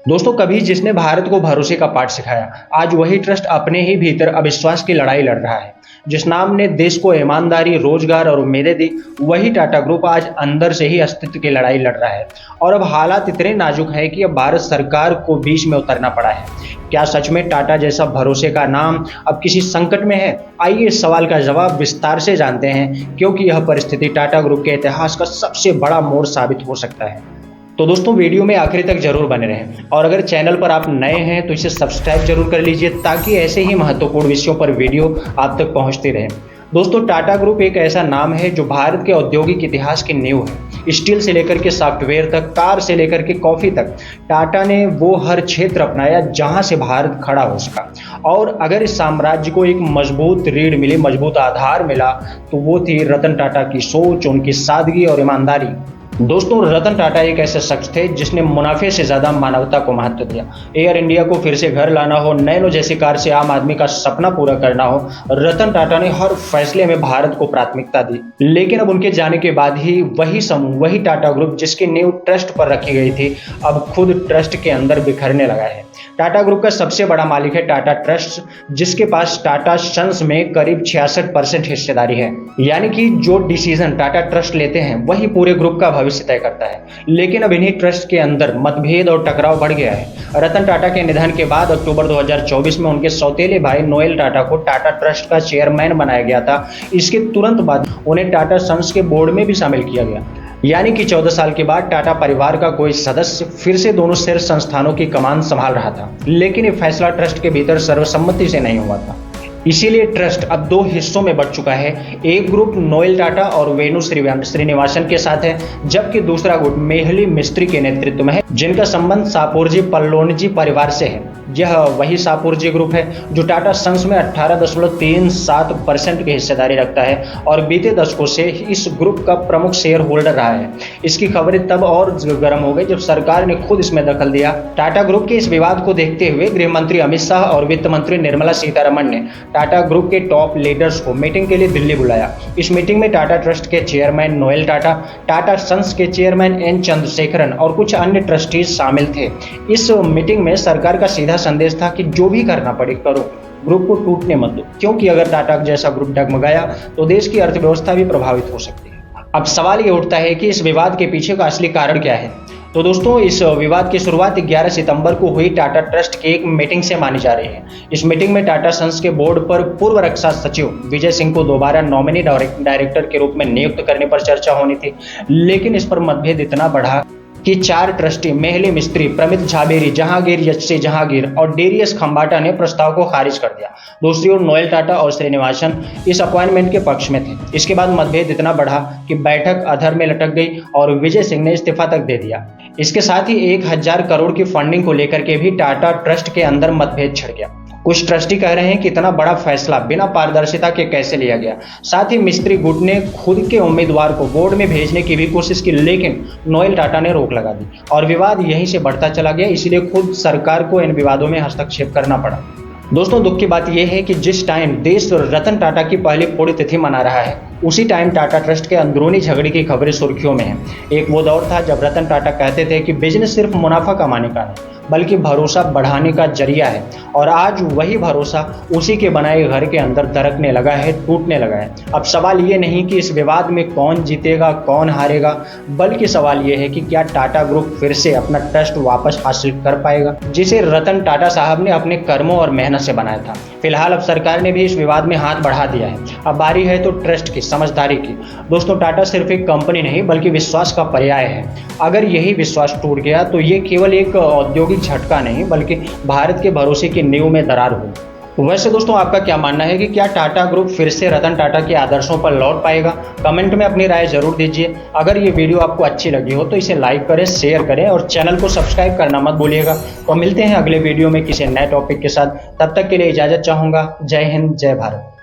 दोस्तों, कभी जिसने भारत को भरोसे का पाठ सिखाया, आज वही ट्रस्ट अपने ही भीतर अविश्वास की लड़ाई लड़ रहा है। जिस नाम ने देश को ईमानदारी, रोजगार और उम्मीदें दी, वही टाटा ग्रुप आज अंदर से ही अस्तित्व की लड़ाई लड़ रहा है। और अब हालात इतने नाजुक हैं कि अब भारत सरकार को बीच में उतरना पड़ा है। क्या सच में टाटा जैसा भरोसे का नाम अब किसी संकट में है? आइए इस सवाल का जवाब विस्तार से जानते हैं, क्योंकि यह परिस्थिति टाटा ग्रुप के इतिहास का सबसे बड़ा मोड़ साबित हो सकता है। तो दोस्तों, वीडियो में आखिरी तक जरूर बने रहें और अगर चैनल पर आप नए हैं तो इसे सब्सक्राइब जरूर कर लीजिए, ताकि ऐसे ही महत्वपूर्ण विषयों पर वीडियो आप तक पहुंचती रहे। दोस्तों, टाटा ग्रुप एक ऐसा नाम है जो भारत के औद्योगिक इतिहास की नींव है। स्टील से लेकर के सॉफ्टवेयर तक, कार से लेकर के कॉफी तक, टाटा ने वो हर क्षेत्र अपनाया जहां से भारत खड़ा हो सका। और अगर इस साम्राज्य को एक मजबूत रीढ़ मिली, मजबूत आधार मिला, तो वो थी रतन टाटा की सोच, उनकी सादगी और ईमानदारी। दोस्तों, रतन टाटा एक ऐसे शख्स थे जिसने मुनाफे से ज्यादा मानवता को महत्व दिया। एयर इंडिया को फिर से घर लाना हो, नैनो जैसी कार से आम आदमी का सपना पूरा करना हो, रतन टाटा ने हर फैसले में भारत को प्राथमिकता दी। लेकिन अब उनके जाने के बाद ही वही समूह, वही टाटा ग्रुप जिसकी नींव ट्रस्ट पर रखी गई थी, अब खुद ट्रस्ट के अंदर बिखरने लगा है। टाटा ग्रुप का सबसे बड़ा मालिक है टाटा ट्रस्ट, जिसके पास टाटा सन्स में करीब 66% हिस्सेदारी है। यानी कि जो डिसीजन टाटा ट्रस्ट लेते हैं वही पूरे ग्रुप का भविष्य तय करता है। लेकिन अब इन्हीं ट्रस्ट के अंदर मतभेद और टकराव बढ़ गया है। रतन टाटा के निधन के बाद अक्टूबर 2024 में उनके सौतेले भाई नोएल टाटा को टाटा ट्रस्ट का चेयरमैन बनाया गया था। इसके तुरंत बाद उन्हें टाटा सन्स के बोर्ड में भी शामिल किया गया। यानी कि 14 साल के बाद टाटा परिवार का कोई सदस्य फिर से दोनों शेयर संस्थानों की कमान संभाल रहा था। लेकिन ये फैसला ट्रस्ट के भीतर सर्वसम्मति से नहीं हुआ था। इसीलिए ट्रस्ट अब दो हिस्सों में बढ़ चुका है। एक ग्रुप नोएल टाटा और वेणु श्रीनिवासन के साथ है, जबकि दूसरा ग्रुप मेहली मिस्त्री के नेतृत्व में है, जिनका संबंध शापूरजी पल्लोनजी परिवार से है। यह वही शापूरजी ग्रुप है जो टाटा सन्स में 18.37% की हिस्सेदारी रखता है और बीते दशकों से इस ग्रुप का प्रमुख शेयर होल्डर रहा है। इसकी खबरें तब और गर्म हो गई जब सरकार ने खुद इसमें दखल दिया। टाटा ग्रुप के इस विवाद को देखते हुए गृह मंत्री अमित शाह और वित्त मंत्री निर्मला सीतारमण ने टाटा ग्रुप के टॉप लीडर्स को मीटिंग के लिए दिल्ली बुलाया। इस मीटिंग में टाटा ट्रस्ट के chairman Noel Tata, Tata sons के चेयरमैन एन चंद्रशेखरन और कुछ अन्य ट्रस्टीज शामिल थे। इस मीटिंग में सरकार का सीधा संदेश था कि जो भी करना पड़े करो, ग्रुप को टूटने मत दो, क्योंकि अगर टाटा जैसा ग्रुप डगमगाया तो देश की अर्थव्यवस्था भी प्रभावित हो सकती है। अब सवाल ये उठता है कि इस विवाद के पीछे का असली कारण क्या है। तो दोस्तों, इस विवाद की शुरुआत 11 सितंबर को हुई टाटा ट्रस्ट की एक मीटिंग से मानी जा रही है। इस मीटिंग में टाटा सन्स के बोर्ड पर पूर्व रक्षा सचिव विजय सिंह को दोबारा नॉमिनी डायरेक्टर के रूप में नियुक्त करने पर चर्चा होनी थी। लेकिन इस पर मतभेद इतना बढ़ा कि 4 ट्रस्टी मेहली मिस्त्री, प्रमित झाबेरी, जहांगीर यच्चे जहांगीर और डेरियस खंबाटा ने प्रस्ताव को खारिज कर दिया। दूसरी ओर नोएल टाटा और श्रीनिवासन इस अपॉइंटमेंट के पक्ष में थे। इसके बाद मतभेद इतना बढ़ा कि बैठक अधर में लटक गई और विजय सिंह ने इस्तीफा तक दे दिया। इसके साथ ही 1000 करोड़ की फंडिंग को लेकर के भी टाटा ट्रस्ट के अंदर मतभेद छिड़ गया। कुछ ट्रस्टी कह रहे हैं कि इतना बड़ा फैसला बिना पारदर्शिता के कैसे लिया गया। साथ ही मिस्त्री गुट ने खुद के उम्मीदवार को बोर्ड में भेजने की भी कोशिश की, लेकिन नोएल टाटा ने रोक लगा दी और विवाद यहीं से बढ़ता चला गया। इसलिए खुद सरकार को इन विवादों में हस्तक्षेप करना पड़ा। दोस्तों, दुख की बात यह है कि जिस टाइम देश रतन टाटा की पहली पुण्यतिथि मना रहा है, उसी टाइम टाटा ट्रस्ट के अंदरूनी झगड़े की खबरें सुर्खियों में हैं। एक वो दौर था जब रतन टाटा कहते थे कि बिजनेस सिर्फ मुनाफा कमाने का नहीं, बल्कि भरोसा बढ़ाने का जरिया है। और आज वही भरोसा उसी के बनाए घर के अंदर दरकने लगा है, टूटने लगा है। अब सवाल ये नहीं कि इस विवाद में कौन जीतेगा कौन हारेगा, बल्कि सवाल ये है कि क्या टाटा ग्रुप फिर से अपना ट्रस्ट वापस हासिल कर पाएगा, जिसे रतन टाटा साहब ने अपने कर्मों और मेहनत से बनाया था। फिलहाल अब सरकार ने भी इस विवाद में हाथ बढ़ा दिया है। अब बारी है तो ट्रस्ट की, समझदारी की। दोस्तों, टाटा सिर्फ एक कंपनी नहीं बल्कि विश्वास का पर्याय है। अगर यही विश्वास टूट गया तो ये केवल एक औद्योगिक झटका नहीं, बल्कि भारत के भरोसे की नींव में दरार हो। वैसे दोस्तों, आपका क्या मानना है कि क्या टाटा ग्रुप फिर से रतन टाटा के आदर्शों पर लौट पाएगा? कमेंट में अपनी राय जरूर दीजिए। अगर ये वीडियो आपको अच्छी लगी हो तो इसे लाइक करें, शेयर करें और चैनल को सब्सक्राइब करना मत भूलिएगा। तो मिलते हैं अगले वीडियो में किसी नए टॉपिक के साथ। तब तक के लिए इजाजत चाहूंगा। जय हिंद, जय भारत।